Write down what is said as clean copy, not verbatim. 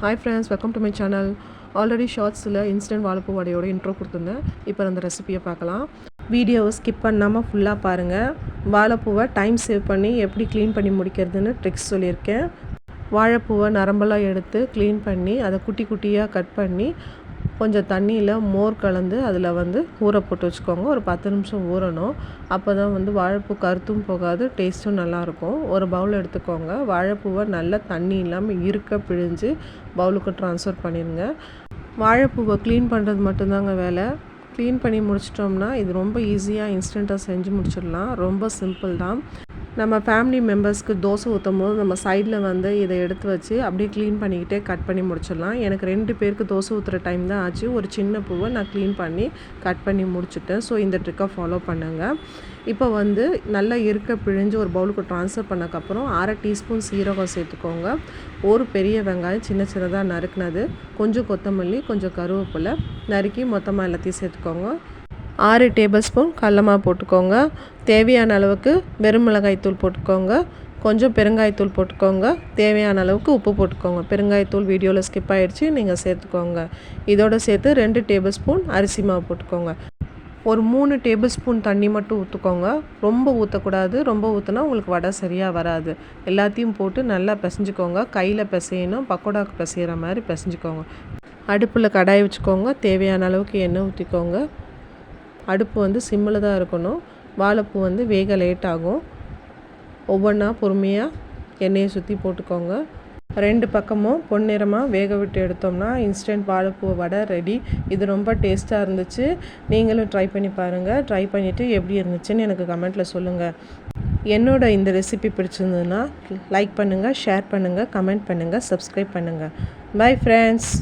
Hi friends, welcome to my channel. Already ஷார்ட்ஸில் instant வாழைப்பூ வடையோட இன்ட்ரோ கொடுத்துருந்தேன். இப்போ அந்த ரெசிபியை பார்க்கலாம். வீடியோவை ஸ்கிப் பண்ணாமல் ஃபுல்லாக பாருங்கள். வாழைப்பூவை டைம் சேவ் பண்ணி எப்படி க்ளீன் பண்ணி முடிக்கிறதுன்னு ட்ரிக்ஸ் சொல்லியிருக்கேன். வாழைப்பூவை நரம்பெல்லாம் எடுத்து க்ளீன் பண்ணி அதை குட்டி குட்டியாக கட் பண்ணி கொஞ்சம் தண்ணியில் மோர் கலந்து அதில் ஊற போட்டு வச்சுக்கோங்க. ஒரு 10 நிமிஷம் ஊறணும். அப்போ தான் வாழைப்பூ கருத்தும் போகாது, டேஸ்ட்டும் நல்லாயிருக்கும். ஒரு பவுல் எடுத்துக்கோங்க. வாழைப்பூவை நல்லா தண்ணி இல்லாமல் இருக்க பிழிஞ்சு பவுலுக்கு ட்ரான்ஸ்ஃபர் பண்ணிடுங்க. வாழைப்பூவை க்ளீன் பண்ணுறது மட்டும்தாங்க வேலை. க்ளீன் பண்ணி முடிச்சிட்டோம்னா இது ரொம்ப ஈஸியாக இன்ஸ்டண்ட்டாக செஞ்சு முடிச்சிடலாம். ரொம்ப சிம்பிள் தான். நம்ம ஃபேமிலி மெம்பர்ஸ்க்கு தோசை ஊற்றும் போது நம்ம சைடில் இதை எடுத்து வச்சு அப்படியே க்ளீன் பண்ணிக்கிட்டே கட் பண்ணி முடிச்சிடலாம். எனக்கு 2 பேருக்கு தோசை ஊற்றுற டைம் தான் ஆச்சு. ஒரு சின்ன பூவை நான் க்ளீன் பண்ணி கட் பண்ணி முடிச்சுட்டேன். ஸோ இந்த ட்ரிக்கை ஃபாலோ பண்ணுங்கள். இப்போ நல்லா இருக்க பிழிஞ்சு ஒரு பவுலுக்கு ட்ரான்ஸ்ஃபர் பண்ணக்கப்புறம் 1/2 டீஸ்பூன் சீரகம் சேர்த்துக்கோங்க. ஒரு பெரிய வெங்காயம் சின்ன சின்னதாக நறுக்குனது, கொஞ்சம் கொத்தமல்லி, கொஞ்சம் கருவேப்பிலை நறுக்கி மொத்தமாக எல்லாத்தையும் சேர்த்துக்கோங்க. 6 டேபிள் ஸ்பூன் கடலமாவு போட்டுக்கோங்க. தேவையான அளவுக்கு வெறும் மிளகாய்த்தூள் போட்டுக்கோங்க. கொஞ்சம் பெருங்காயத்தூள் போட்டுக்கோங்க. தேவையான அளவுக்கு உப்பு போட்டுக்கோங்க. பெருங்காயத்தூள் வீடியோவில் ஸ்கிப் ஆகிடுச்சு, நீங்கள் சேர்த்துக்கோங்க. இதோடு சேர்த்து 2 டேபிள் ஸ்பூன் அரிசி மாவு போட்டுக்கோங்க. ஒரு 3 டேபிள் ஸ்பூன் தண்ணி மட்டும் ஊற்றுக்கோங்க. ரொம்ப ஊற்றக்கூடாது. ரொம்ப ஊற்றினா உங்களுக்கு வடை சரியாக வராது. எல்லாத்தையும் போட்டு நல்லா பிசைஞ்சிக்கோங்க. கையில் பிசையணும், பக்கோடாவுக்கு பிசைகிற மாதிரி பிசைஞ்சிக்கோங்க. அடுப்பில் கடாய் வச்சுக்கோங்க. தேவையான அளவுக்கு எண்ணெய் ஊற்றிக்கோங்க. அடுப்பு சிம்மில் தான் இருக்கணும். வாழைப்பூ வேக லேட் ஆகும். ஒவ்வொன்றா பொறுமையாக எண்ணெயை சுற்றி போட்டுக்கோங்க. 2 பக்கமும் பொன்னிறமாக வேக விட்டு எடுத்தோம்னா இன்ஸ்டன்ட் வாழைப்பூ வடை ரெடி. இது ரொம்ப டேஸ்ட்டாக இருந்துச்சு. நீங்களும் ட்ரை பண்ணி பாருங்கள். ட்ரை பண்ணிவிட்டு எப்படி இருந்துச்சுன்னு எனக்கு கமெண்ட்டில் சொல்லுங்கள். என்னோட இந்த ரெசிபி பிடிச்சிருந்ததுன்னா லைக் பண்ணுங்கள், ஷேர் பண்ணுங்கள், கமெண்ட் பண்ணுங்கள், சப்ஸ்கிரைப் பண்ணுங்கள். Bye friends.